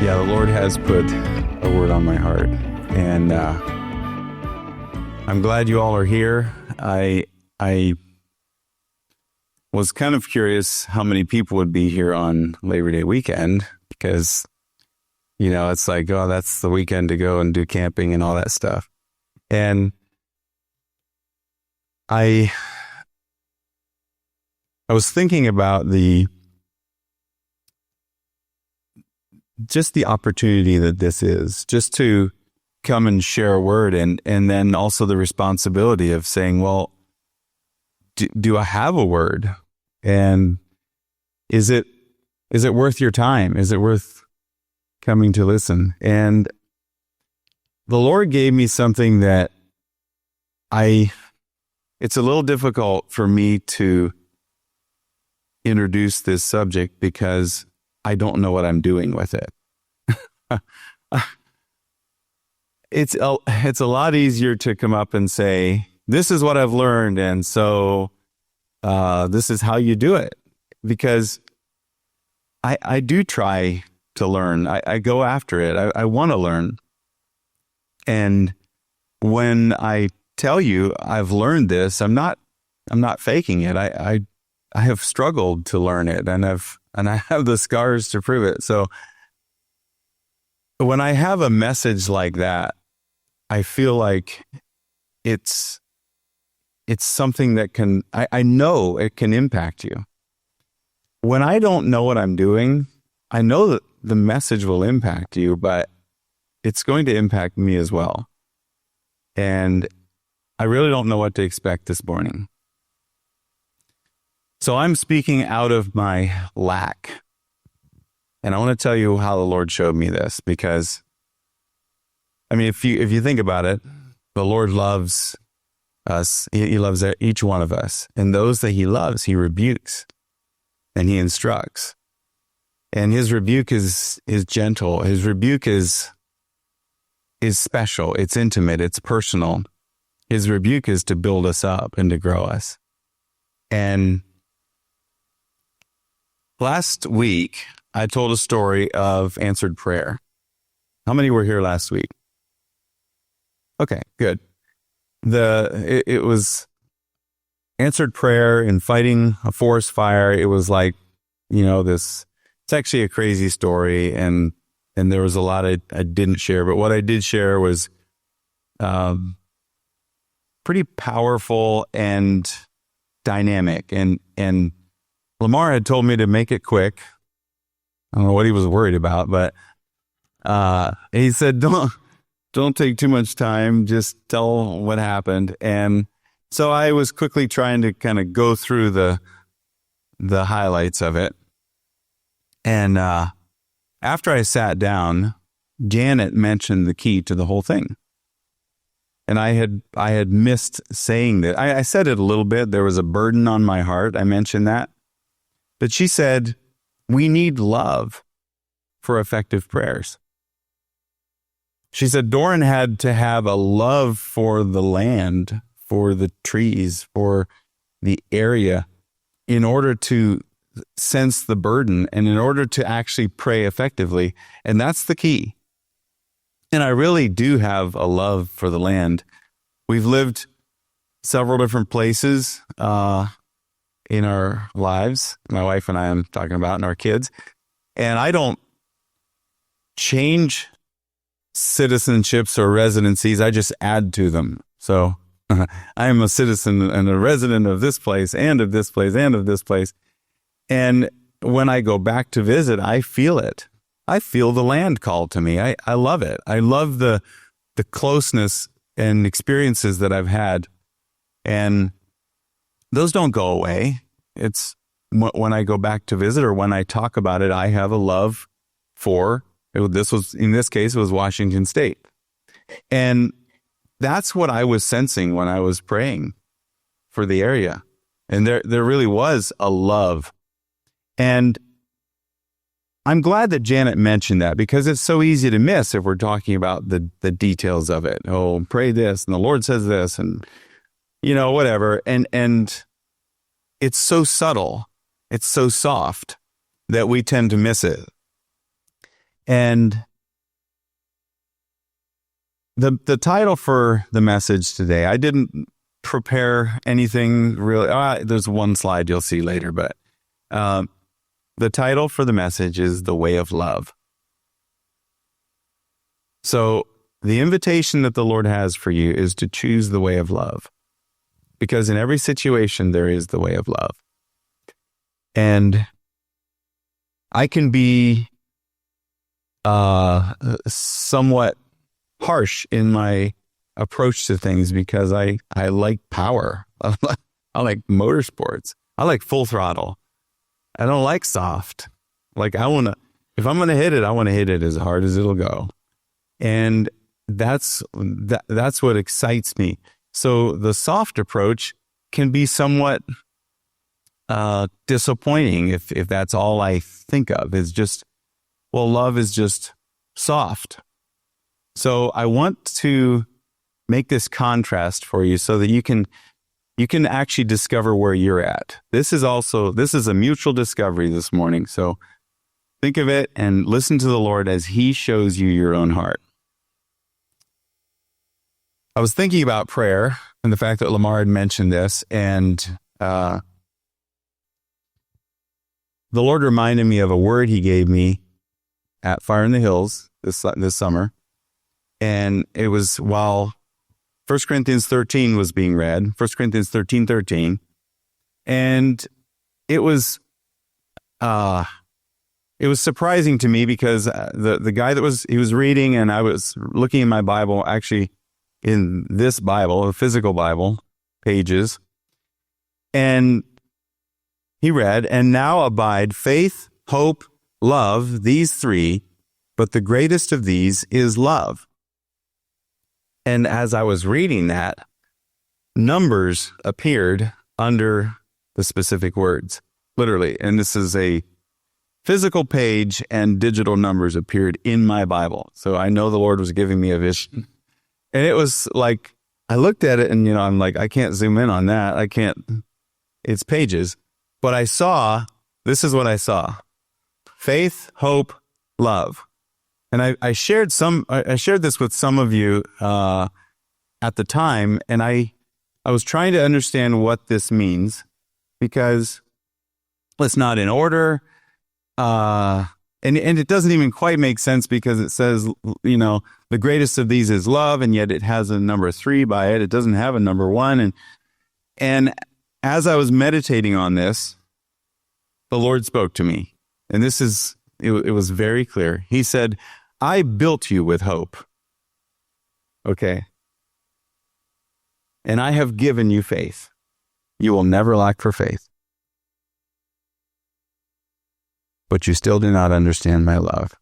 Yeah, the Lord has put a word on my heart, and I'm glad you all are here. I was kind of curious how many people would be here on Labor Day weekend, because, it's like, oh, that's the weekend to go and do camping and all that stuff. And I was thinking about just the opportunity that this is, just to come and share a word, and then also the responsibility of saying, well, do I have a word? And is it worth your time? Is it worth coming to listen? And the Lord gave me something that it's a little difficult for me to introduce this subject because I don't know what I'm doing with it. It's a lot easier to come up and say, this is what I've learned, and so this is how you do it. Because I do try to learn. I go after it. I want to learn. And when I tell you I've learned this, I'm not faking it. I have struggled to learn it, and I have the scars to prove it. So when I have a message like that, I feel like it's something that I know it can impact you. When I don't know what I'm doing, I know that the message will impact you, but it's going to impact me as well. And I really don't know what to expect this morning. So I'm speaking out of my lack. And I want to tell you how the Lord showed me this, because, if you think about it, the Lord loves us. He loves each one of us. And those that he loves, he rebukes and he instructs. And his rebuke is gentle. His rebuke is special. It's intimate. It's personal. His rebuke is to build us up and to grow us. And last week, I told a story of answered prayer. How many were here last week? Okay, good. It was answered prayer in fighting a forest fire. It was like, it's actually a crazy story, and there was a lot I didn't share, but what I did share was pretty powerful and dynamic. And Lamar had told me to make it quick. I don't know what he was worried about, but he said, don't take too much time. Just tell what happened. And so I was quickly trying to kind of go through the highlights of it. And after I sat down, Janet mentioned the key to the whole thing. And I had missed saying that. I said it a little bit. There was a burden on my heart. I mentioned that. But she said, we need love for effective prayers. She said Doran had to have a love for the land, for the trees, for the area, in order to sense the burden and in order to actually pray effectively. And that's the key. And I really do have a love for the land. We've lived several different places in our lives. My wife and I, I'm talking about, and our kids. And I don't change citizenships or residencies. I just add to them. So I am a citizen and a resident of this place and of this place and of this place. And when I go back to visit, I feel it. I feel the land called to me. I love it. I love the closeness and experiences that I've had. And those don't go away. It's when I go back to visit or when I talk about it, I have a love for, in this case, it was Washington State. And that's what I was sensing when I was praying for the area. And there really was a love. And I'm glad that Janet mentioned that, because it's so easy to miss if we're talking about the details of it. Oh, pray this, and the Lord says this, and whatever. And it's so subtle, it's so soft that we tend to miss it. And the title for the message today, I didn't prepare anything really. There's one slide you'll see later, but the title for the message is The Way of Love. So the invitation that the Lord has for you is to choose the way of love, because in every situation there is the way of love. And I can be somewhat harsh in my approach to things because I like power. I like motorsports. I like full throttle. I don't like soft. Like if I'm going to hit it, I want to hit it as hard as it'll go. And that's what excites me. So the soft approach can be somewhat disappointing if that's all I think of is just, well, love is just soft. So I want to make this contrast for you so that you can actually discover where you're at. This is a mutual discovery this morning. So think of it and listen to the Lord as He shows you your own heart. I was thinking about prayer and the fact that Lamar had mentioned this, and the Lord reminded me of a word He gave me at Fire in the Hills this summer. And it was while 1 Corinthians 13 was being read, 1 Corinthians 13:13. And it was surprising to me because the guy he was reading, and I was looking in my Bible, actually in this Bible, a physical Bible, pages. And he read, "And now abide faith, hope, love, these three, but the greatest of these is love." And as I was reading that, numbers appeared under the specific words, literally. And this is a physical page, and digital numbers appeared in my Bible. So I know the Lord was giving me a vision. And it was like, I looked at it and, I'm like, I can't zoom in on that. I can't, it's pages. But this is what I saw: faith, hope, love. And I shared this with some of you at the time, and I was trying to understand what this means, because it's not in order, and it doesn't even quite make sense, because it says, the greatest of these is love, and yet it has a number 3 by it. It doesn't have a number 1, and as I was meditating on this, the Lord spoke to me, and it was very clear. He said, "I built you with hope. Okay. And I have given you faith. You will never lack for faith. But you still do not understand my love."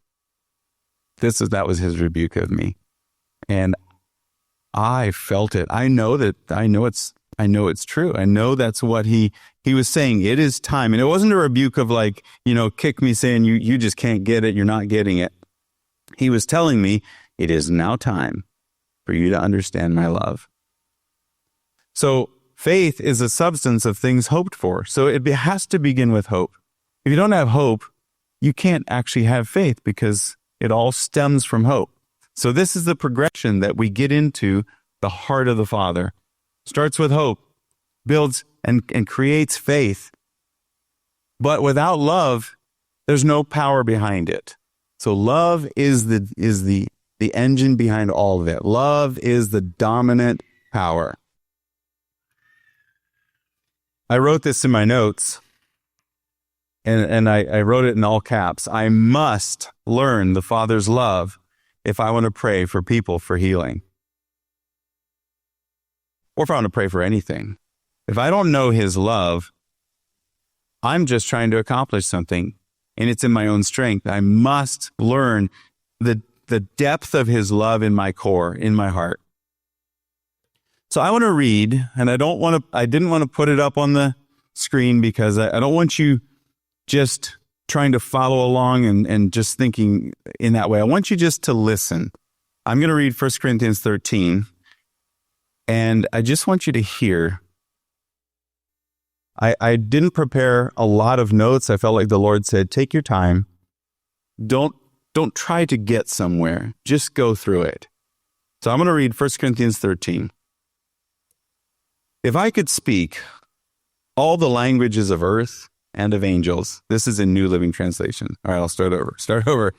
That was His rebuke of me. And I felt it. I know it's true. I know that's what he was saying. It is time. And it wasn't a rebuke of kick me saying you just can't get it. You're not getting it. He was telling me it is now time for you to understand my love. So faith is a substance of things hoped for. So it has to begin with hope. If you don't have hope, you can't actually have faith, because it all stems from hope. So this is the progression that we get into the heart of the Father. Starts with hope, builds and creates faith. But without love, there's no power behind it. So love is the engine behind all of it. Love is the dominant power. I wrote this in my notes, and I wrote it in all caps. I must learn the Father's love if I want to pray for people for healing, or if I want to pray for anything. If I don't know His love, I'm just trying to accomplish something, and it's in my own strength. I must learn the depth of His love in my core, in my heart. So I want to read, and I didn't want to put it up on the screen, because I don't want you just trying to follow along and just thinking in that way. I want you just to listen. I'm going to read 1 Corinthians 13, and I just want you to hear. I didn't prepare a lot of notes. I felt like the Lord said, take your time. Don't Don't try to get somewhere. Just go through it. So I'm going to read 1 Corinthians 13. If I could speak all the languages of earth and of angels, this is in New Living Translation. All right, I'll start over.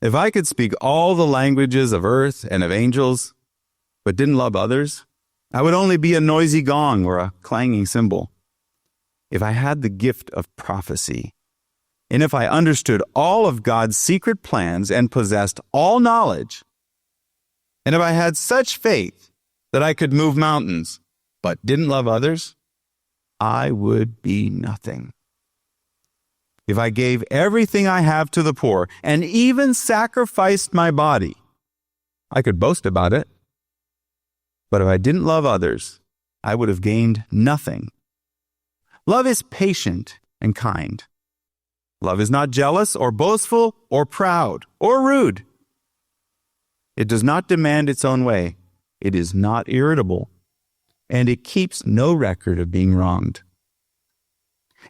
If I could speak all the languages of earth and of angels, but didn't love others, I would only be a noisy gong or a clanging cymbal. If I had the gift of prophecy, and if I understood all of God's secret plans and possessed all knowledge, and if I had such faith that I could move mountains, but didn't love others, I would be nothing. If I gave everything I have to the poor and even sacrificed my body, I could boast about it. But if I didn't love others, I would have gained nothing. Love is patient and kind. Love is not jealous or boastful or proud or rude. It does not demand its own way. It is not irritable, and it keeps no record of being wronged.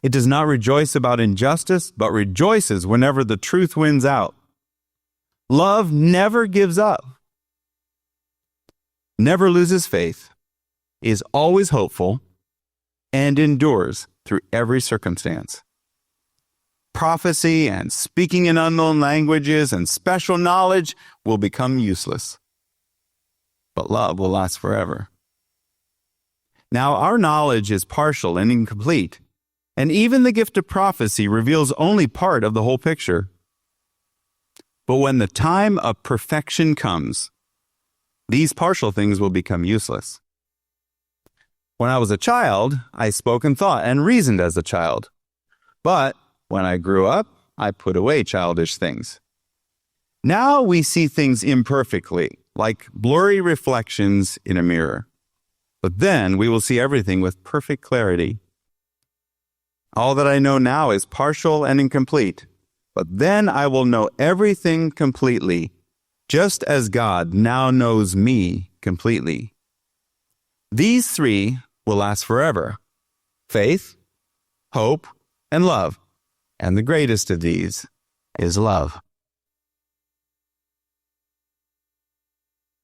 It does not rejoice about injustice, but rejoices whenever the truth wins out. Love never gives up, never loses faith, is always hopeful, and endures through every circumstance. Prophecy and speaking in unknown languages and special knowledge will become useless, but love will last forever. Now, our knowledge is partial and incomplete, and even the gift of prophecy reveals only part of the whole picture. But when the time of perfection comes, these partial things will become useless. When I was a child, I spoke and thought and reasoned as a child. But when I grew up, I put away childish things. Now we see things imperfectly, like blurry reflections in a mirror. But then we will see everything with perfect clarity. All that I know now is partial and incomplete, but then I will know everything completely, just as God now knows me completely. These three will last forever: faith, hope, and love. And the greatest of these is love.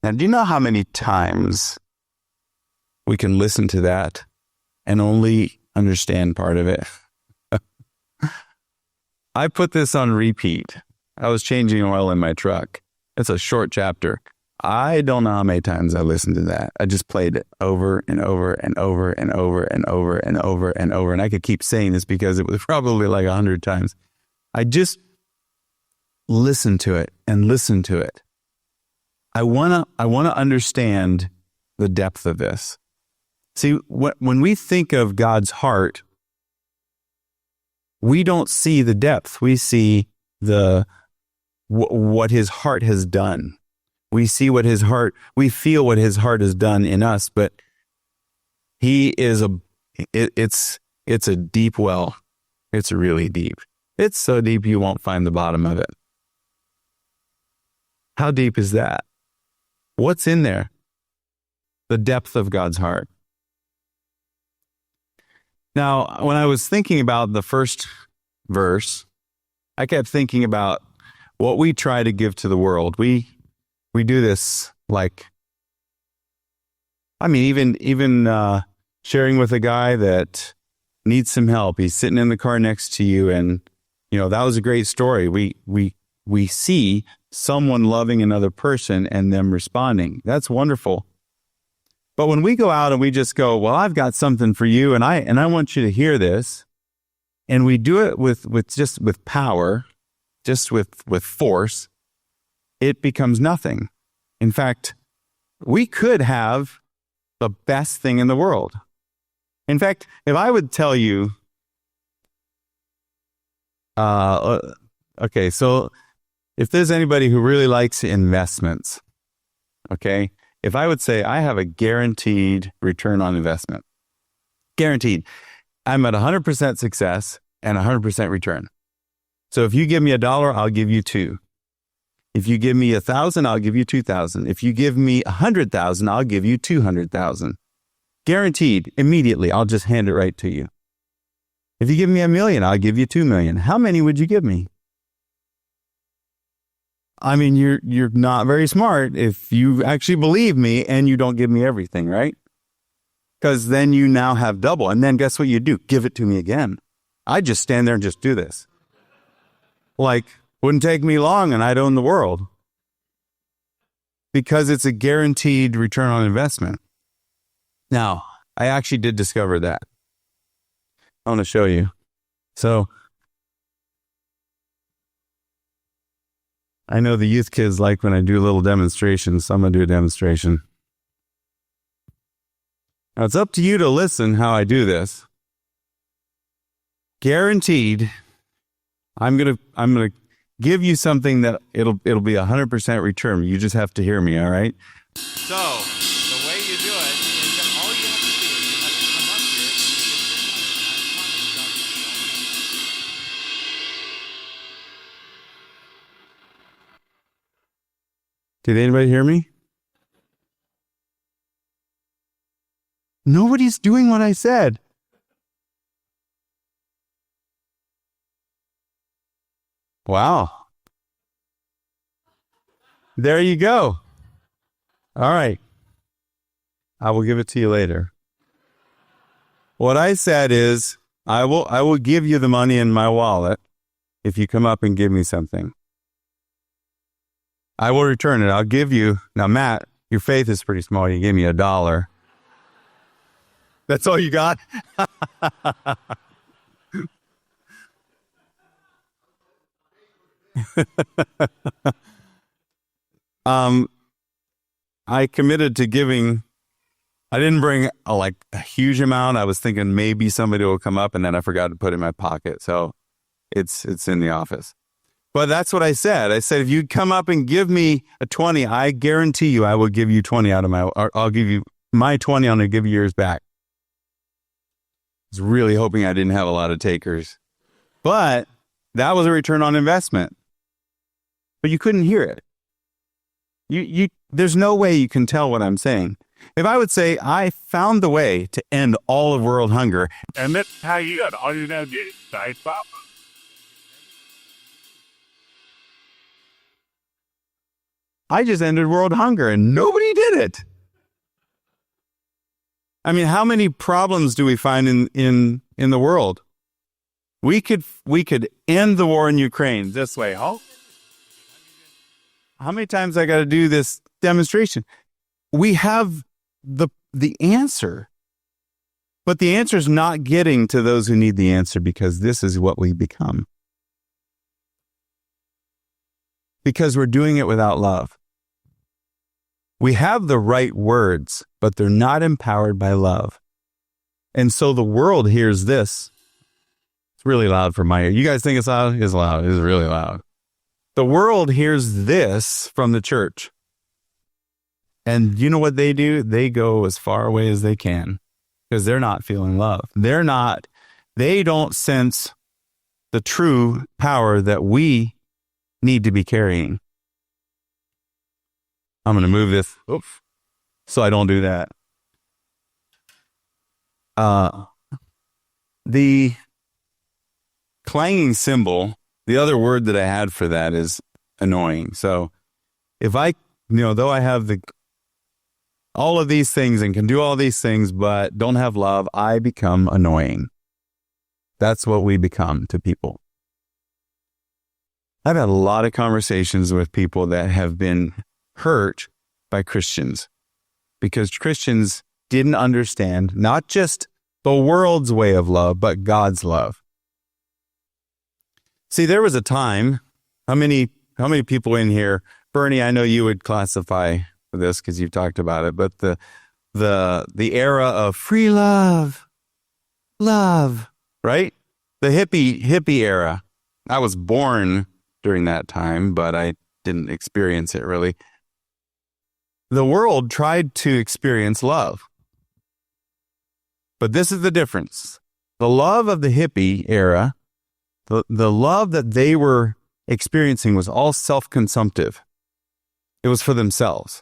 Now, do you know how many times we can listen to that and only understand part of it? I put this on repeat. I was changing oil in my truck. It's a short chapter. I don't know how many times I listened to that. I just played it over and over and over and over and over and over and over. And I could keep saying this because it was probably like 100 times. I just listened to it and listened to it. I want to understand the depth of this. See, when we think of God's heart, we don't see the depth. We see what his heart has done. We see we feel what his heart has done in us, but it's a deep well. It's really deep. It's so deep you won't find the bottom of it. How deep is that? What's in there? The depth of God's heart. Now, when I was thinking about the first verse, I kept thinking about what we try to give to the world. We do this even sharing with a guy that needs some help. He's sitting in the car next to you, and that was a great story. We see someone loving another person and them responding. That's wonderful. But when we go out and we just go, well, I've got something for you, and I want you to hear this, and we do it with power, just with force, it becomes nothing. In fact, we could have the best thing in the world. In fact, if I would tell you, okay, so if there's anybody who really likes investments, okay, if I would say I have a guaranteed return on investment, guaranteed, I'm at 100% success and 100% return. So if you give me $1, I'll give you $2. If you give me 1,000, I'll give you 2,000. If you give me 100,000, I'll give you 200,000. Guaranteed, immediately, I'll just hand it right to you. If you give me $1 million, I'll give you $2 million. How many would you give me? I mean, you're not very smart if you actually believe me and you don't give me everything, right? Because then you now have double. And then guess what you do? Give it to me again. I just stand there and just do this. Like, wouldn't take me long and I'd own the world. Because it's a guaranteed return on investment. Now, I actually did discover that. I want to show you. So, I know the youth kids like when I do little demonstrations, so I'm going to do a demonstration. Now, it's up to you to listen how I do this. Guaranteed, I'm gonna give you something that it'll be 100% return. You just have to hear me, all right? So, the way you do it is that all you have to do is you have to come up here and did anybody hear me? Nobody's doing what I said. Wow. There you go. All right. I will give it to you later. What I said is, I will give you the money in my wallet if you come up and give me something. I will return it. I'll give you. Now, Matt, your faith is pretty small. You gave me $1. That's all you got? I committed to giving. I didn't bring a huge amount. I was thinking maybe somebody will come up, and then I forgot to put it in my pocket. So it's in the office. But that's what I said. I said, if you come up and give me a 20, I guarantee you I will give you 20 out of I'll give you my 20. I'm going to give you yours back. I was really hoping I didn't have a lot of takers. But that was a return on investment. But you couldn't hear it. There's no way you can tell what I'm saying. If I would say, I found the way to end all of world hunger. And that's how you got all you know to do. Stop. I just ended world hunger and nobody did it. I mean, how many problems do we find in the world? We could end the war in Ukraine this way. How many times I got to do this demonstration? We have the answer, but the answer is not getting to those who need the answer, because this is what we become. Because we're doing it without love. We have the right words, but they're not empowered by love. And so the world hears this. It's really loud for my ear. You guys think it's loud? It's loud. It's really loud. The world hears this from the church. And you know what they do? They go as far away as they can because they're not feeling love. They don't sense the true power that we need to be carrying. I'm going to move this so I don't do that. The clanging cymbal, the other word that I had for that is annoying. So if though I have all of these things and can do all these things, but don't have love, I become annoying. That's what we become to people. I've had a lot of conversations with people that have been hurt by Christians because Christians didn't understand not just the world's way of love, but God's love. See, there was a time, how many people in here, Bernie, I know you would classify this because you've talked about it, but the era of free love, right? The hippie era. I was born during that time, but I didn't experience it really. The world tried to experience love. But this is the difference. The love of the hippie era, the love that they were experiencing was all self-consumptive. It was for themselves.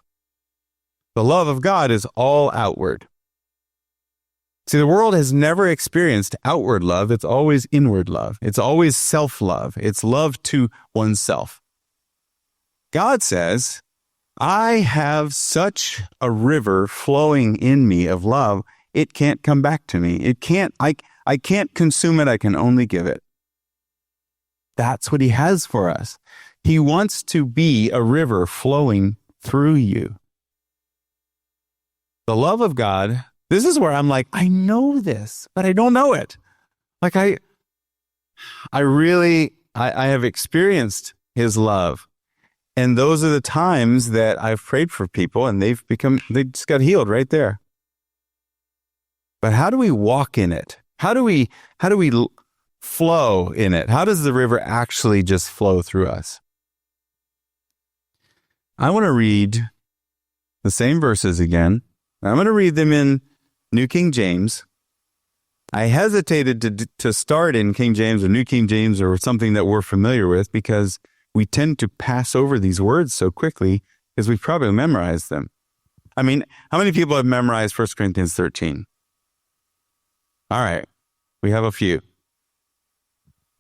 The love of God is all outward. See, the world has never experienced outward love. It's always inward love. It's always self-love. It's love to oneself. God says, I have such a river flowing in me of love, it can't come back to me. I can't consume it. I can only give it. That's what he has for us. He wants to be a river flowing through you. The love of God, this is where I'm like, I know this, but I don't know it. Like I have experienced his love. And those are the times that I've prayed for people and they just got healed right there. But how do we walk in it? How do we flow in it? How does the river actually just flow through us? I want to read the same verses again. I'm going to read them in New King James. I hesitated to start in King James or New King James or something that we're familiar with because we tend to pass over these words so quickly because we've probably memorized them. I mean, how many people have memorized 1 Corinthians 13? All right, we have a few.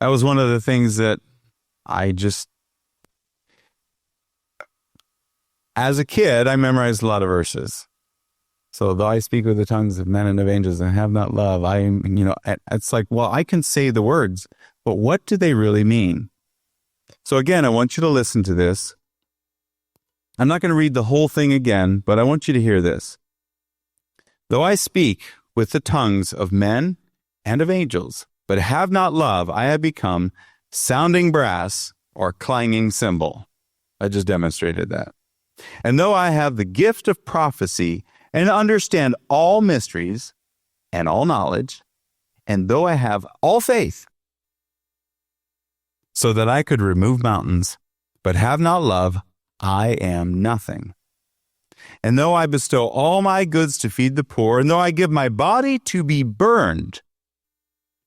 That was one of the things that as a kid, I memorized a lot of verses. So though I speak with the tongues of men and of angels and have not love, it's like, well, I can say the words, but what do they really mean? So again, I want you to listen to this. I'm not going to read the whole thing again, but I want you to hear this. Though I speak with the tongues of men and of angels, but have not love, I have become sounding brass or clanging cymbal. I just demonstrated that. And though I have the gift of prophecy and understand all mysteries and all knowledge, and though I have all faith, so that I could remove mountains, but have not love, I am nothing. And though I bestow all my goods to feed the poor, and though I give my body to be burned,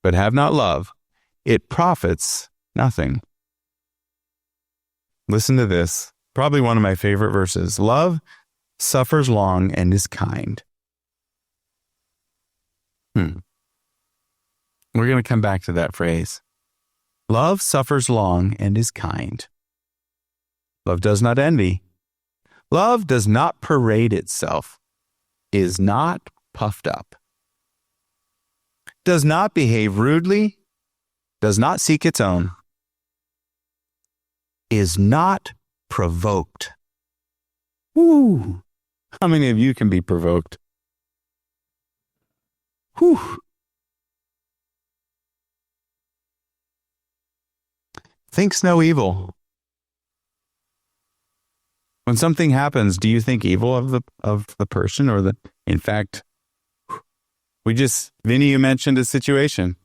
but have not love, it profits nothing. Listen to this, probably one of my favorite verses. Love suffers long and is kind. We're going to come back to that phrase. Love suffers long and is kind. Love does not envy. Love does not parade itself, is not puffed up, does not behave rudely, does not seek its own, is not provoked. Woo! How many of you can be provoked? Whew. Thinks no evil. When something happens, do you think evil of the person or in fact, Vinny, you mentioned a situation.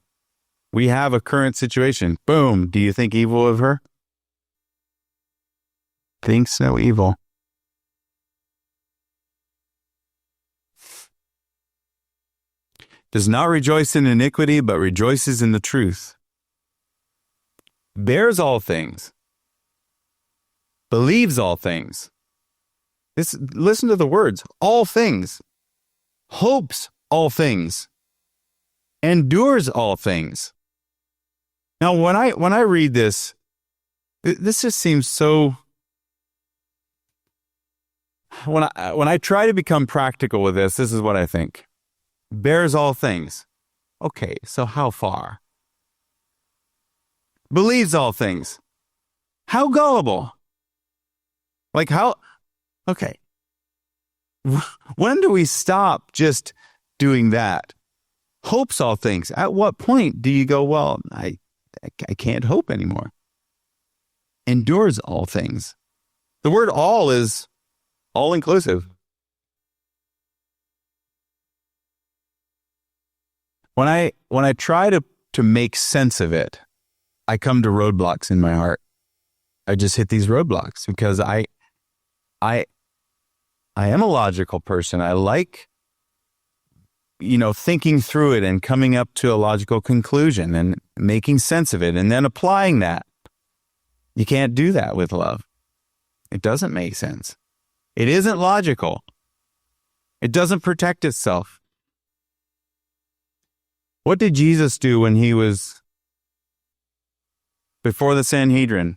We have a current situation. Boom. Do you think evil of her? Thinks no evil. Does not rejoice in iniquity, but rejoices in the truth. Bears all things. Believes all things. Listen to the words. All things. Hopes all things. Endures all things. Now, when I read this just seems so. When I try to become practical with this is what I think. Bears all things. Okay, so how far? Believes all things. How gullible? Like how? Okay. When do we stop just doing that? Hopes all things. At what point do you go, well, I can't hope anymore? Endures all things. The word all is all inclusive. When I try to make sense of it, I come to roadblocks in my heart. I just hit these roadblocks because I am a logical person. I like, thinking through it and coming up to a logical conclusion and making sense of it and then applying that. You can't do that with love. It doesn't make sense. It isn't logical. It doesn't protect itself. What did Jesus do when he was before the Sanhedrin?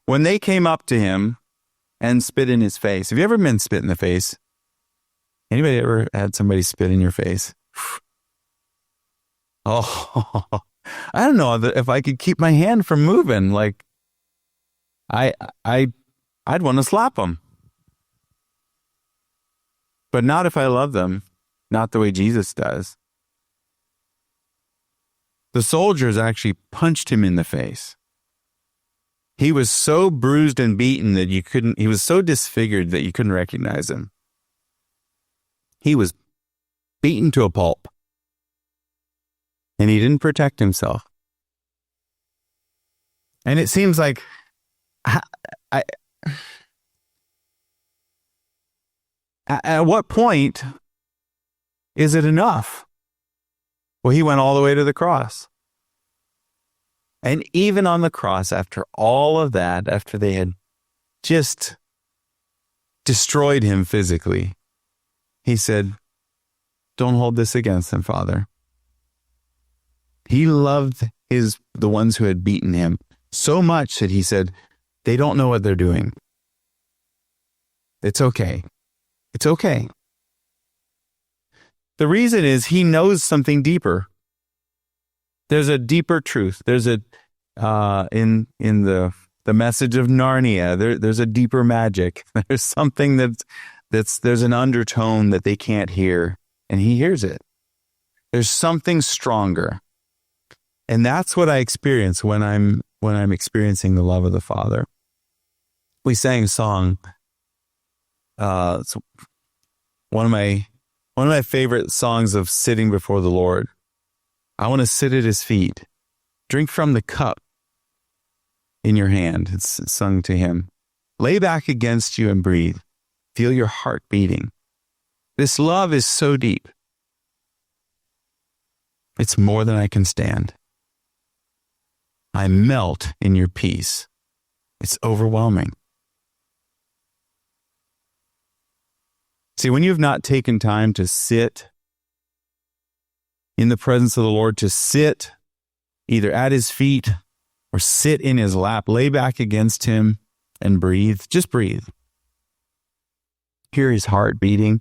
when they came up to him and spit in his face. Have you ever been spit in the face? Anybody ever had somebody spit in your face? Oh, I don't know if I could keep my hand from moving. Like, I'd want to slap them. But not if I love them, not the way Jesus does. The soldiers actually punched him in the face. He was so bruised and beaten that he was so disfigured that you couldn't recognize him. He was beaten to a pulp. And he didn't protect himself. And it seems like at what point is it enough? Well, he went all the way to the cross. And even on the cross, after all of that, after they had just destroyed him physically, he said, "Don't hold this against them, Father." He loved the ones who had beaten him so much that he said, "They don't know what they're doing. It's okay. It's okay." The reason is he knows something deeper. There's a deeper truth. There's in the message of Narnia, there's a deeper magic. There's something there's an undertone that they can't hear, and he hears it. There's something stronger. And that's what I experience when I'm experiencing the love of the Father. We sang a song. It's one of my favorite songs of sitting before the Lord. I want to sit at his feet, drink from the cup in your hand. It's sung to him. Lay back against you and breathe. Feel your heart beating. This love is so deep. It's more than I can stand. I melt in your peace. It's overwhelming. See, when you have not taken time to sit in the presence of the Lord, to sit either at his feet or sit in his lap, lay back against him and breathe. Just breathe. Hear his heart beating.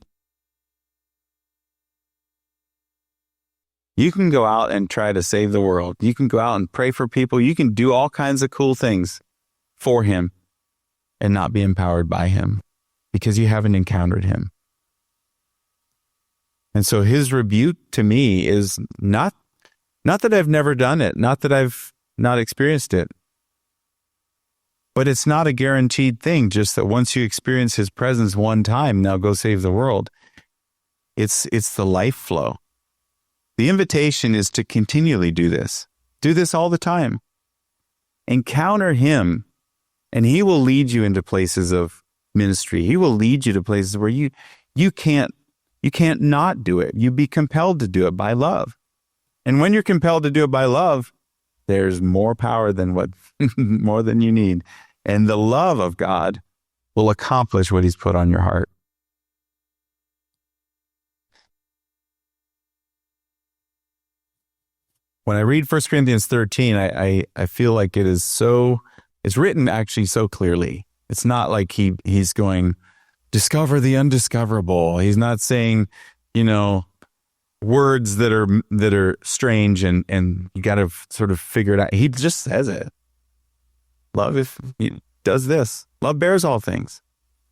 You can go out and try to save the world. You can go out and pray for people. You can do all kinds of cool things for him and not be empowered by him because you haven't encountered him. And so his rebuke to me is not that I've never done it, not that I've not experienced it, but it's not a guaranteed thing, just that once you experience his presence one time, now go save the world. It's the life flow. The invitation is to continually do this. Do this all the time. Encounter him, and he will lead you into places of ministry. He will lead you to places where you can't not do it. You be compelled to do it by love. And when you're compelled to do it by love, there's more power than more than you need. And the love of God will accomplish what he's put on your heart. When I read 1 Corinthians 13, I feel like it's written actually so clearly. It's not like he's going, discover the undiscoverable. He's not saying, words that are strange and you got to sort of figure it out. He just says it. Love does this. Love bears all things.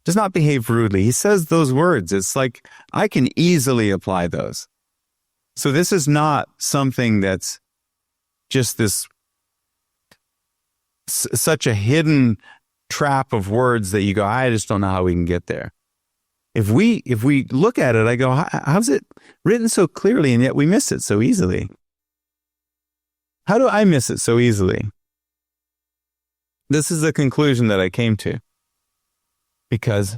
Does not behave rudely. He says those words. It's like I can easily apply those. So this is not something that's just this such a hidden trap of words that you go, I just don't know how we can get there. If we look at it, I go, how's it written so clearly and yet we miss it so easily? How do I miss it so easily? This is the conclusion that I came to. Because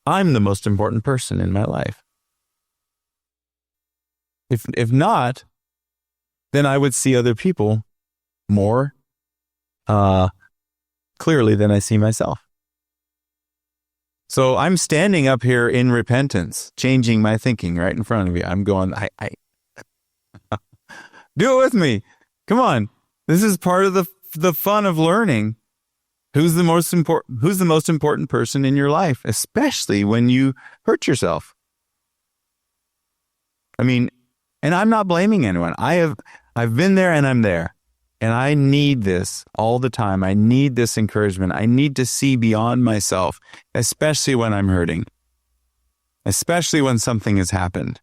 I'm the most important person in my life. If not, then I would see other people more clearly than I see myself. So I'm standing up here in repentance, changing my thinking right in front of you. I'm going, I do it with me. Come on. This is part of the fun of learning. Who's the most important person in your life, especially when you hurt yourself? I mean, and I'm not blaming anyone. I've been there and I'm there. And I need this all the time. I need this encouragement. I need to see beyond myself, especially when I'm hurting, especially when something has happened.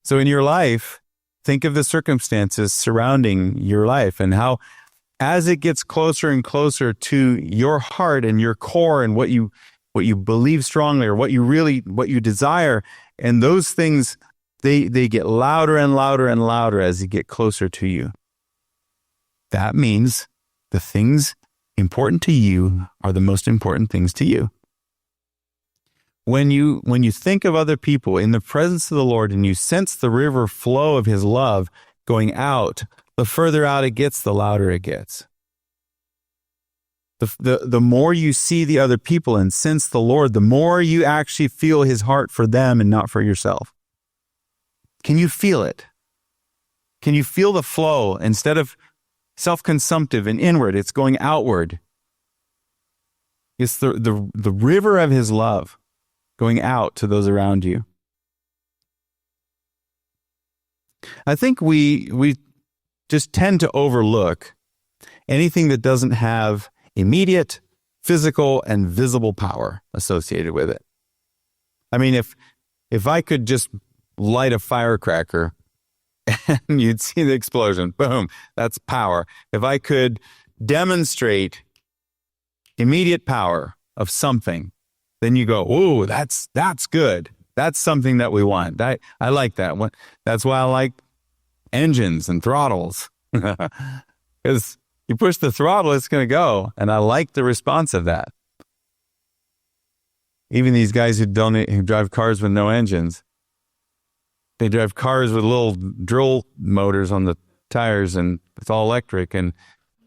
So in your life, think of the circumstances surrounding your life and how, as it gets closer and closer to your heart and your core and what you believe strongly or what you desire, and those things, they get louder and louder and louder as you get closer to you. That means the things important to you are the most important things to you. When you think of other people in the presence of the Lord and you sense the river flow of his love going out, the further out it gets, the louder it gets. The more you see the other people and sense the Lord, the more you actually feel his heart for them and not for yourself. Can you feel it? Can you feel the flow? Instead of self-consumptive and inward, it's going outward. It's the river of his love going out to those around you. I think we just tend to overlook anything that doesn't have immediate, physical, and visible power associated with it. I mean, if I could just light a firecracker and you'd see the explosion, boom, that's power. If I could demonstrate immediate power of something, then you go, "Ooh, that's good. That's something that we want." I like that one. That's why I like engines and throttles, because you push the throttle, it's going to go, and I like the response of that. Even these guys who drive cars with no engines, they drive cars with little drill motors on the tires, and it's all electric, and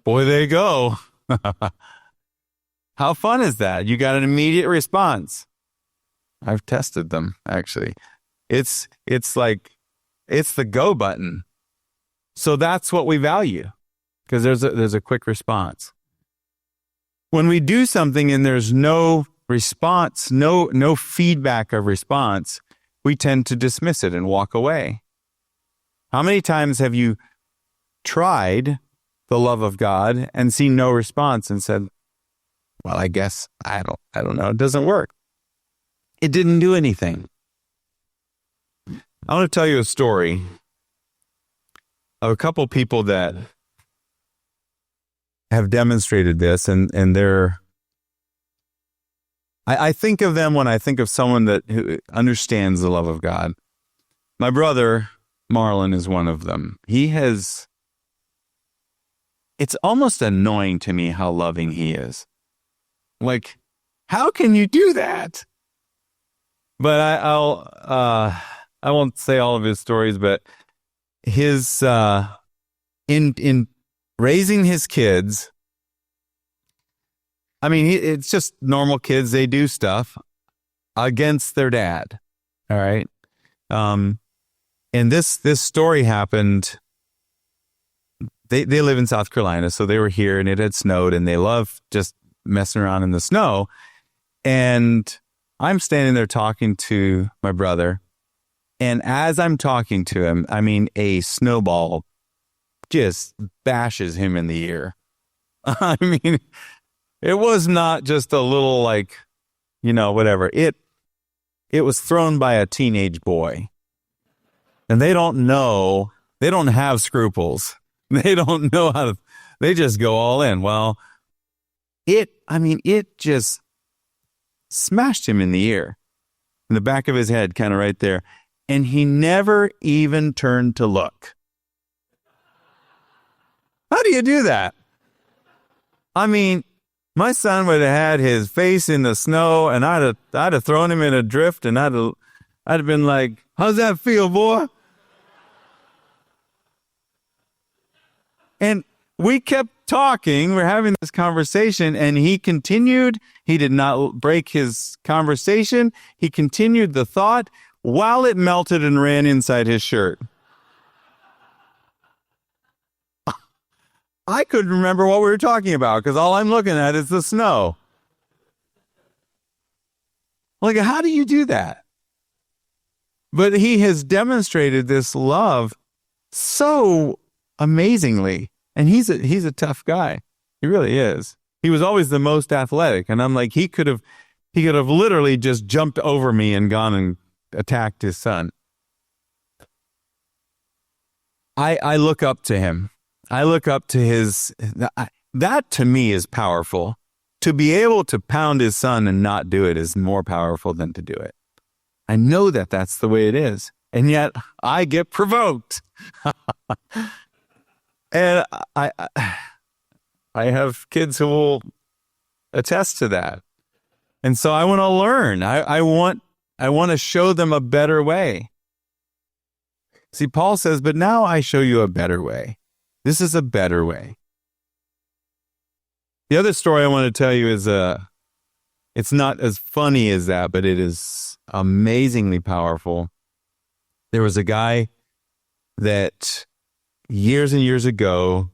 boy, they go. How fun is that? You got an immediate response. I've tested them, actually. It's the go button. So that's what we value, because there's a quick response. When we do something and there's no response, no feedback of response, we tend to dismiss it and walk away. How many times have you tried the love of God and seen no response and said, "Well, I guess I don't know, it doesn't work. It didn't do anything"? I want to tell you a story of a couple people that have demonstrated this, and I think of them when I think of someone who understands the love of God. My brother, Marlon, is one of them. It's almost annoying to me how loving he is. Like, how can you do that? But I won't say all of his stories, but his in raising his kids, I mean, it's just normal kids. They do stuff against their dad. All right. And this story happened. They live in South Carolina, so they were here and it had snowed and they love just messing around in the snow. And I'm standing there talking to my brother. And as I'm talking to him, I mean, a snowball just bashes him in the ear. I mean, it was not just a little whatever. It was thrown by a teenage boy. And they don't have scruples. They don't know they just go all in. Well, it just smashed him in the ear, in the back of his head, kind of right there. And he never even turned to look. How do you do that? I mean, my son would have had his face in the snow, and I'd have thrown him in a drift, and I'd have been like, "How's that feel, boy?" And we kept talking. We're having this conversation, and he continued. He did not break his conversation. He continued the thought while it melted and ran inside his shirt. I couldn't remember what we were talking about because all I'm looking at is the snow. Like, how do you do that? But he has demonstrated this love so amazingly. And he's a tough guy. He really is. He was always the most athletic. And I'm like, he could have literally just jumped over me and gone and attacked his son. I look up to him. I look up to his, that to me is powerful. To be able to pound his son and not do it is more powerful than to do it. I know that that's the way it is. And yet I get provoked. And I have kids who will attest to that. And so I want to learn. I want to show them a better way. See, Paul says, but now I show you a better way. This is a better way. The other story I want to tell you is, it's not as funny as that, but it is amazingly powerful. There was a guy that years and years ago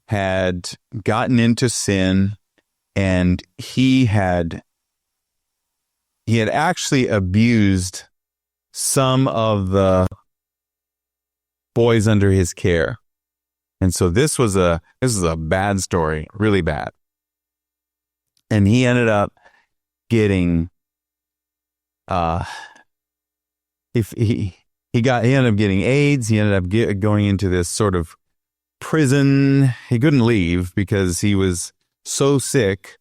had gotten into sin, and he had actually abused some of the boys under his care. And so this is a bad story, really bad. And he ended up getting he ended up getting AIDS. He ended up going into this sort of prison. He couldn't leave because he was so sick.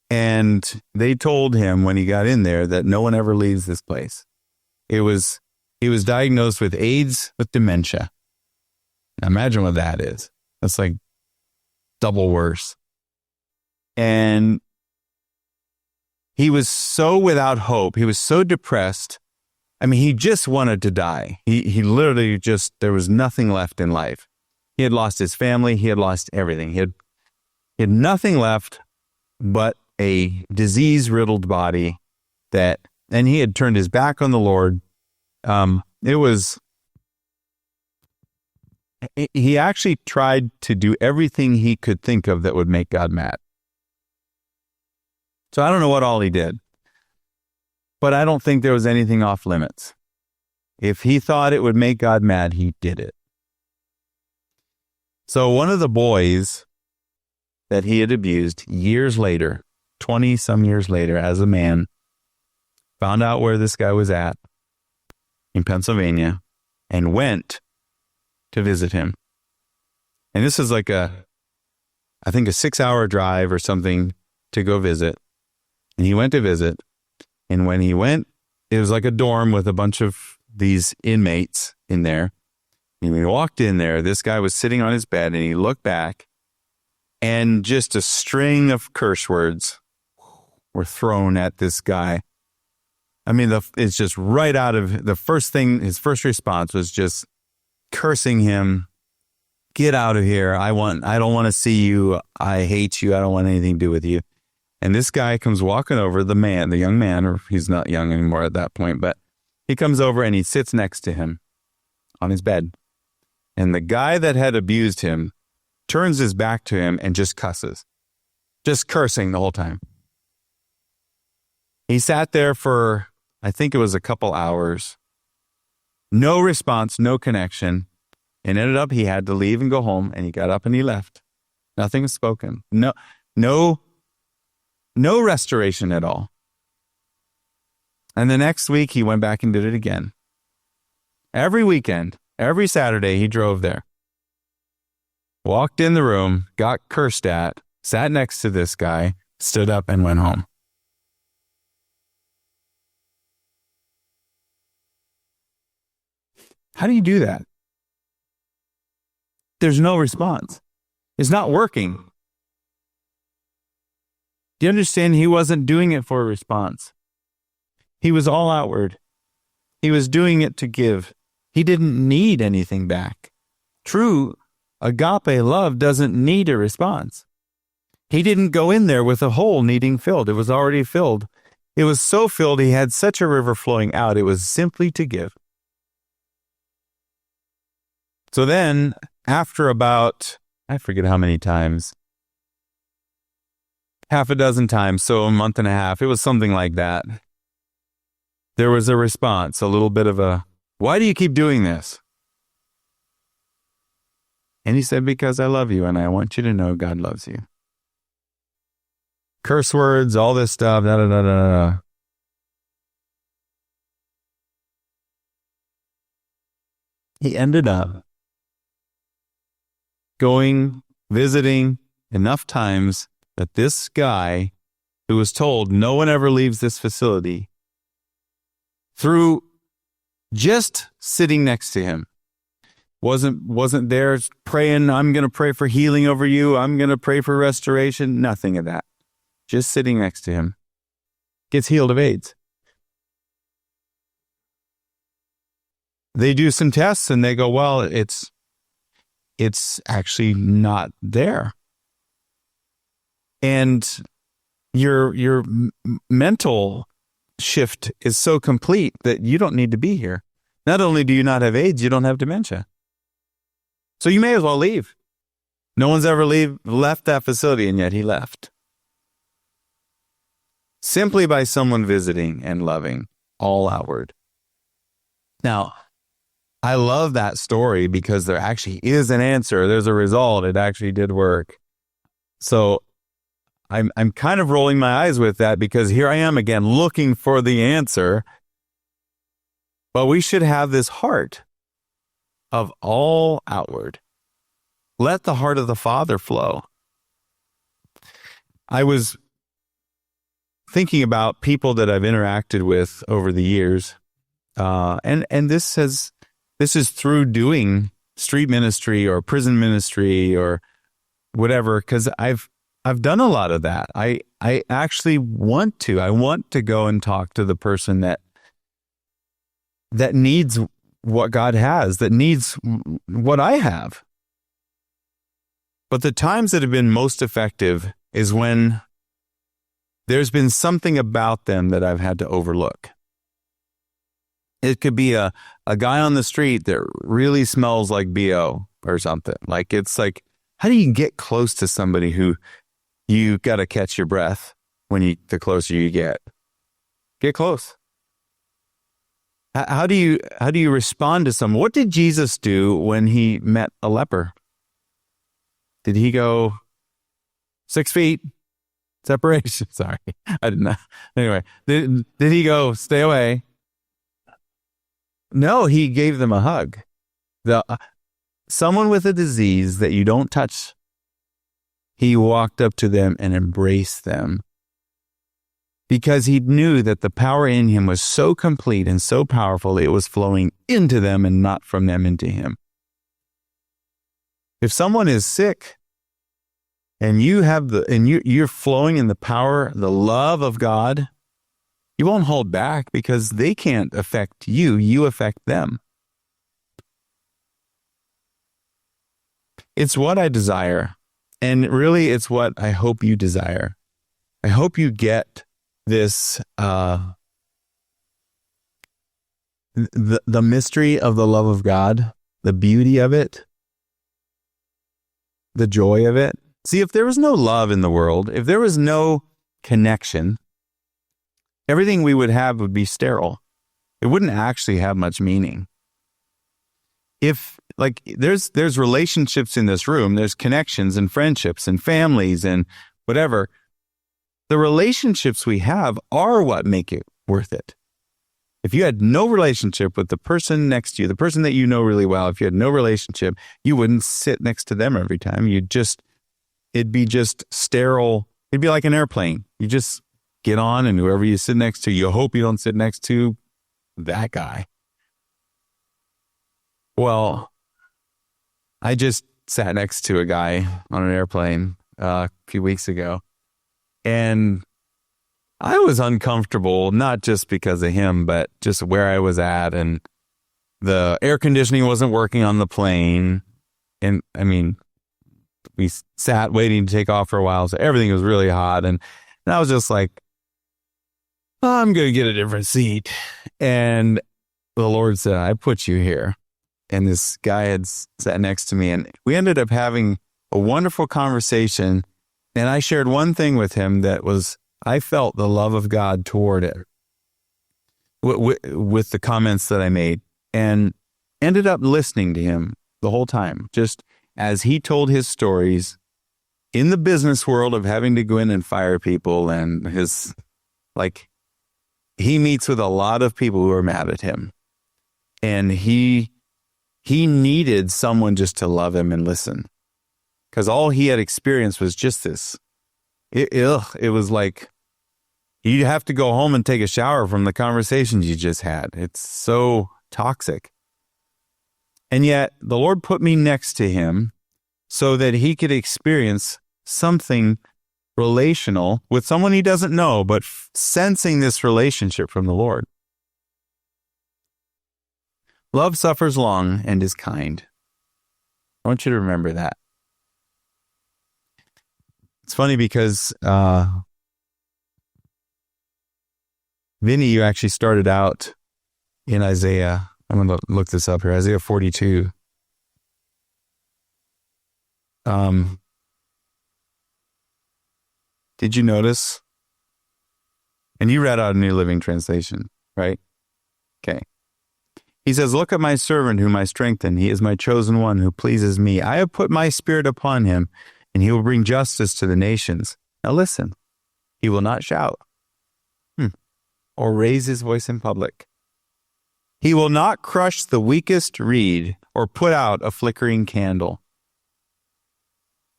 And they told him when he got in there that no one ever leaves this place. He was diagnosed with AIDS with dementia. Now imagine what that is. That's like double worse. And he was so without hope. He was so depressed. I mean, he just wanted to die. He literally just, there was nothing left in life. He had lost his family. He had lost everything. He had nothing left but a disease-riddled body and he had turned his back on the Lord. He actually tried to do everything he could think of that would make God mad. So I don't know what all he did, but I don't think there was anything off limits. If he thought it would make God mad, he did it. So one of the boys that he had abused years later, 20-some years later, as a man, found out where this guy was at in Pennsylvania and went to visit him. And this is like I think a 6-hour drive or something to go visit. And he went to visit. And when he went, it was like a dorm with a bunch of these inmates in there. And when he walked in there, this guy was sitting on his bed and he looked back and just a string of curse words were thrown at this guy. I mean, it's just right out of the first thing, his first response was just cursing him. Get out of here. I don't want to see you. I hate you. I don't want anything to do with you. And this guy comes walking over, the young man, or he's not young anymore at that point, but he comes over and he sits next to him on his bed. And the guy that had abused him turns his back to him and just cusses, just cursing the whole time. He sat there for, I think it was a couple hours. No response, no connection. And ended up, he had to leave and go home, and he got up and he left. Nothing was spoken. No restoration at all. And the next week, he went back and did it again. Every weekend, every Saturday, he drove there. Walked in the room, got cursed at, sat next to this guy, stood up and went home. How do you do that? There's no response. It's not working. Do you understand? He wasn't doing it for a response. He was all outward. He was doing it to give. He didn't need anything back. True agape love doesn't need a response. He didn't go in there with a hole needing filled. It was already filled. It was so filled, he had such a river flowing out. It was simply to give. So then, after about I forget how many times. Half a dozen times, so a month and a half. It was something like that. There was a response, a little bit of a, why do you keep doing this? And he said, because I love you and I want you to know God loves you. Curse words, all this stuff, da da da da da. He ended up visiting enough times that this guy who was told no one ever leaves this facility, through just sitting next to him, wasn't there praying, I'm going to pray for healing over you, I'm going to pray for restoration, nothing of that. Just sitting next to him, gets healed of AIDS. They do some tests and they go, well, it's actually not there. And your mental shift is so complete that you don't need to be here. Not only do you not have AIDS, you don't have dementia. So you may as well leave. No one's ever left that facility, and yet he left. Simply by someone visiting and loving, all outward. Now, I love that story because there actually is an answer. There's a result. It actually did work. So I'm kind of rolling my eyes with that because here I am again looking for the answer. But we should have this heart of all outward. Let the heart of the Father flow. I was thinking about people that I've interacted with over the years, and this is through doing street ministry or prison ministry or whatever, because I've done a lot of that. I actually want to go and talk to the person that needs what God has, that needs what I have. But the times that have been most effective is when there's been something about them that I've had to overlook. It could be a guy on the street that really smells like BO or something. Like, it's like, how do you get close to somebody who you got to catch your breath the closer you get? Get close. How do you respond to someone? What did Jesus do when he met a leper? Did he go 6 feet separation? Sorry, I didn't know. Anyway, did he go stay away? No, he gave them a hug. Someone with a disease that you don't touch, he walked up to them and embraced them. Because he knew that the power in him was so complete and so powerful, it was flowing into them and not from them into him. If someone is sick and you're flowing in the power, the love of God, you won't hold back because they can't affect you. You affect them. It's what I desire. And really, it's what I hope you desire. I hope you get this, the mystery of the love of God, the beauty of it, the joy of it. See, if there was no love in the world, if there was no connection, everything we would have would be sterile. It wouldn't actually have much meaning. If, like, there's relationships in this room, there's connections and friendships and families and whatever. The relationships we have are what make it worth it. If you had no relationship with the person next to you, the person that you know really well, if you had no relationship, you wouldn't sit next to them every time. It'd be just sterile. It'd be like an airplane. You just get on, and whoever you sit next to, you hope you don't sit next to that guy. Well, I just sat next to a guy on an airplane a few weeks ago, and I was uncomfortable, not just because of him, but just where I was at, and the air conditioning wasn't working on the plane. And I mean, we sat waiting to take off for a while, so everything was really hot. And I was just like, oh, I'm going to get a different seat. And the Lord said, I put you here. And this guy had sat next to me, and we ended up having a wonderful conversation. And I shared one thing with him that was, I felt the love of God toward it with the comments that I made, and ended up listening to him the whole time, just as he told his stories in the business world of having to go in and fire people, and he meets with a lot of people who are mad at him, and he needed someone just to love him and listen, because all he had experienced was just this. It was like you have to go home and take a shower from the conversations you just had. It's so toxic. And yet the Lord put me next to him so that he could experience something relational with someone he doesn't know, but sensing this relationship from the Lord. Love suffers long and is kind. I want you to remember that. It's funny because, Vinny, you actually started out in Isaiah. I'm going to look this up here. Isaiah 42. Did you notice? And you read out a New Living Translation, right? Okay. He says, "Look at my servant whom I strengthen. He is my chosen one who pleases me. I have put my spirit upon him, and he will bring justice to the nations." Now listen, he will not shout or raise his voice in public. He will not crush the weakest reed or put out a flickering candle.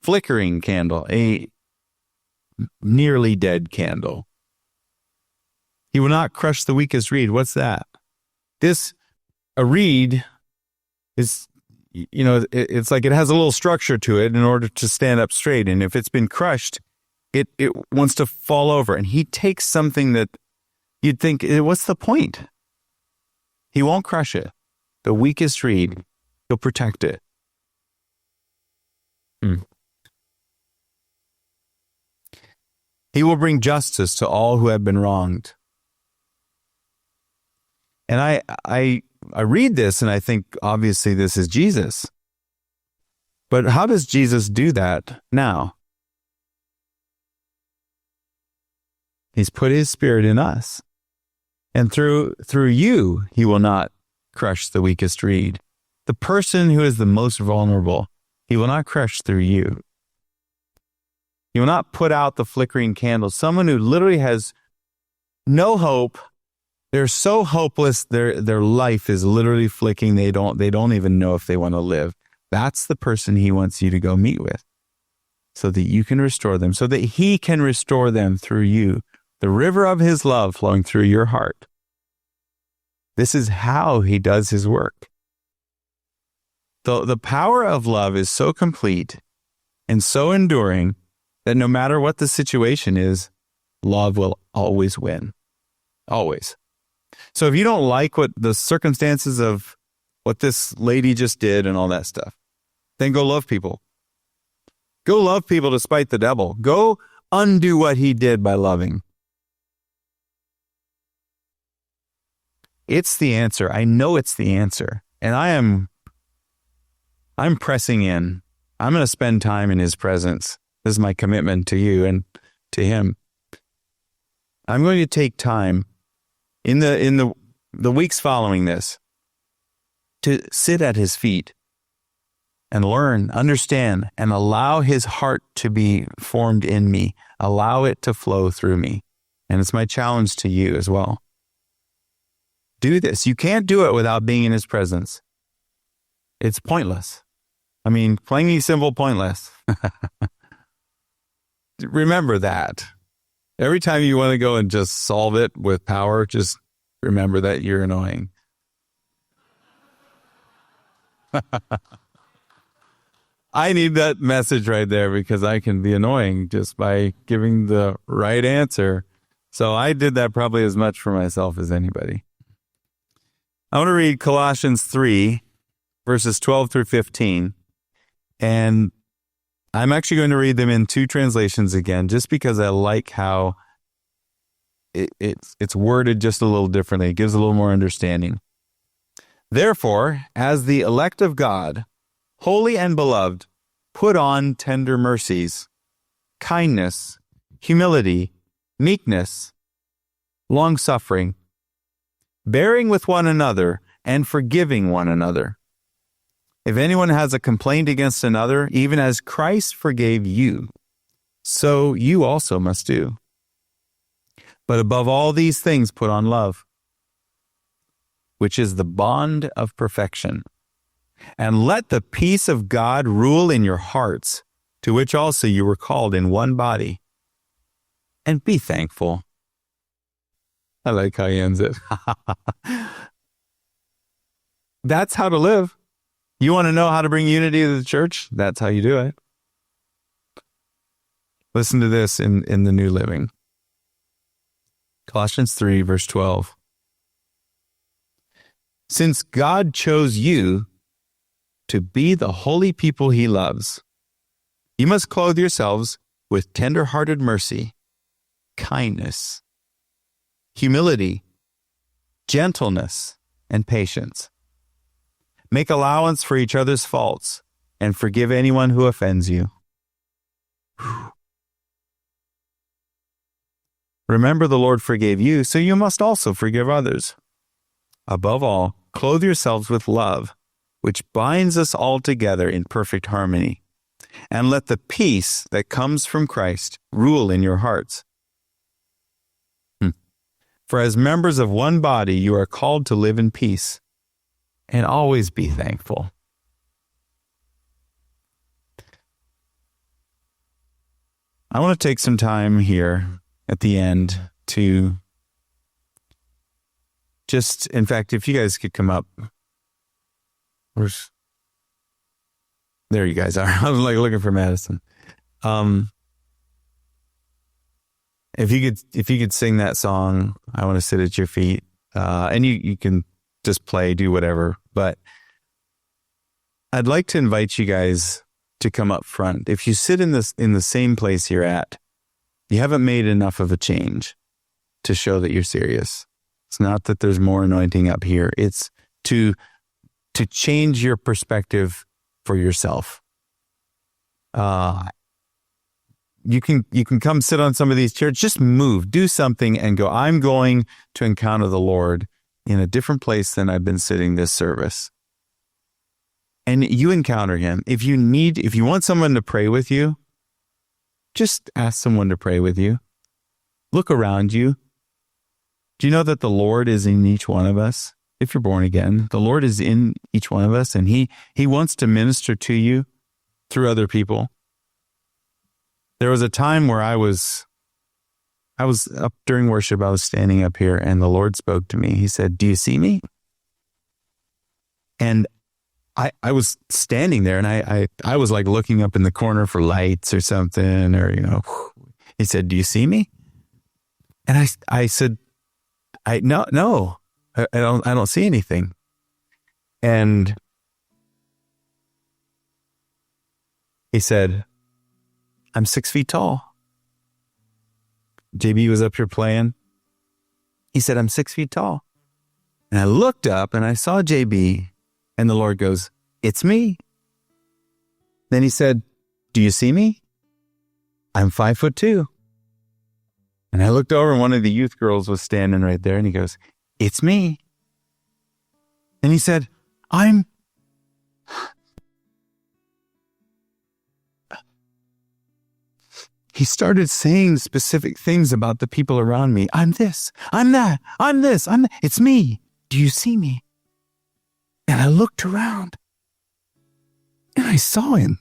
Flickering candle, a nearly dead candle. He will not crush the weakest reed. What's that? A reed is, it's like it has a little structure to it in order to stand up straight. And if it's been crushed, it wants to fall over. And he takes something that you'd think, what's the point? He won't crush it. The weakest reed, he'll protect it. He will bring justice to all who have been wronged. And I read this and I think, obviously, this is Jesus. But how does Jesus do that now? He's put his spirit in us. And through you, he will not crush the weakest reed. The person who is the most vulnerable, he will not crush through you. He will not put out the flickering candle. Someone who literally has no hope. They're so hopeless, their life is literally flicking. They don't even know if they want to live. That's the person he wants you to go meet with, so that you can restore them, so that he can restore them through you. The river of his love flowing through your heart. This is how he does his work. The power of love is so complete and so enduring that no matter what the situation is, love will always win. Always. So if you don't like what the circumstances of what this lady just did and all that stuff, then go love people. Go love people despite the devil. Go undo what he did by loving. It's the answer. I know it's the answer. And I'm pressing in. I'm going to spend time in his presence. This is my commitment to you and to him. I'm going to take time in the weeks following this to sit at his feet and learn, understand, and allow his heart to be formed in me. Allow it to flow through me. And it's my challenge to you as well. Do this. You can't do it without being in his presence. It's pointless. I mean, plainly simple, pointless. Remember that. Every time you want to go and just solve it with power, just remember that you're annoying. I need that message right there, because I can be annoying just by giving the right answer. So I did that probably as much for myself as anybody. I want to read Colossians 3, verses 12 through 15. And I'm actually going to read them in two translations again, just because I like how it's worded just a little differently. It gives a little more understanding. "Therefore, as the elect of God, holy and beloved, put on tender mercies, kindness, humility, meekness, long-suffering, bearing with one another, and forgiving one another. If anyone has a complaint against another, even as Christ forgave you, so you also must do. But above all these things, put on love, which is the bond of perfection. And let the peace of God rule in your hearts, to which also you were called in one body. And be thankful. I like how he ends it. That's how to live. You want to know how to bring unity to the church? That's how you do it. Listen to this in the New Living. Colossians 3, verse 12. Since God chose you to be the holy people he loves, you must clothe yourselves with tender-hearted mercy, kindness, humility, gentleness, and patience. Make allowance for each other's faults and forgive anyone who offends you. Remember, the Lord forgave you, so you must also forgive others. Above all, clothe yourselves with love, which binds us all together in perfect harmony. And let the peace that comes from Christ rule in your hearts. For as members of one body, you are called to live in peace and always be thankful. I want to take some time here at the end to just, in fact, if you guys could come up. There you guys are. I was like looking for Madison. If you could sing that song, I Want to Sit at Your Feet, and you can just play, do whatever. But I'd like to invite you guys to come up front. If you sit in the same place you're at, you haven't made enough of a change to show that you're serious. It's not that there's more anointing up here. It's to change your perspective for yourself. You can come sit on some of these chairs. Just move, do something, and go, I'm going to encounter the Lord in a different place than I've been sitting this service. And you encounter him. If you want someone to pray with you, just ask someone to pray with you. Look around you. Do you know that the Lord is in each one of us? If you're born again, the Lord is in each one of us, and he wants to minister to you through other people. There was a time where I was up during worship. I was standing up here, and the Lord spoke to me. He said, "Do you see me?" And I was standing there, and I was like looking up in the corner for lights or something, or He said, "Do you see me?" And I said, "No, I don't see anything." And he said, "I'm 6 feet tall." JB was up here playing. He said, "I'm 6 feet tall." And I looked up and I saw JB, and the Lord goes, "It's me." Then he said, "Do you see me? I'm 5'2". And I looked over, and one of the youth girls was standing right there, and he goes, "It's me." And he said, He started saying specific things about the people around me. "I'm this, I'm that, I'm this, I'm that. It's me. Do you see me?" And I looked around, and I saw him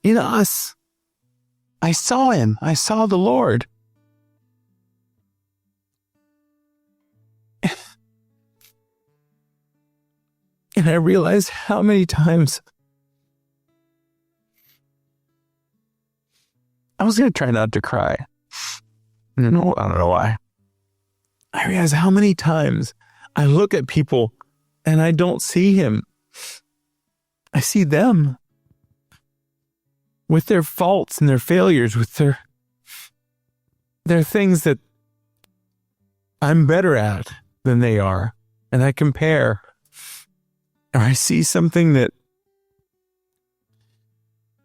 in us. I saw him. I saw the Lord. And I realized how many times I was going to try not to cry. I don't know why. I realized how many times I look at people and I don't see him. I see them with their faults and their failures, with their things that I'm better at than they are. And I compare. Or I see something that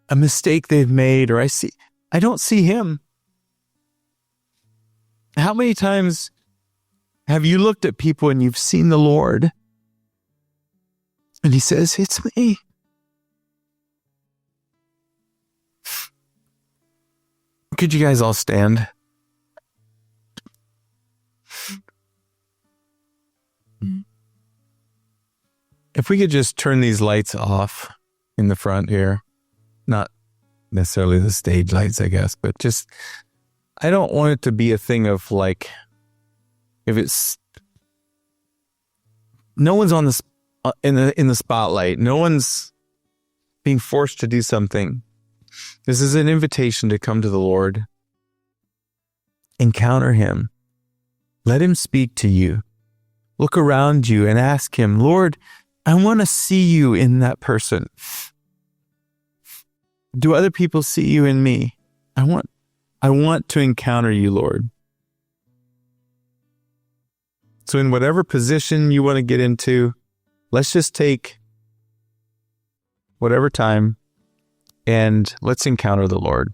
a mistake they've made, or I don't see him. How many times have you looked at people and you've seen the Lord? And he says, it's me. Could you guys all stand? If we could just turn these lights off in the front here. Not necessarily the stage lights, I guess, but just, I don't want it to be a thing of like, if it's, no one's on the in the spotlight. No one's being forced to do something. This is an invitation to come to the Lord. Encounter him. Let him speak to you. Look around you and ask him, Lord, I want to see you in that person. Do other people see you in me? I want to encounter you, Lord. So in whatever position you want to get into, let's just take whatever time and let's encounter the Lord.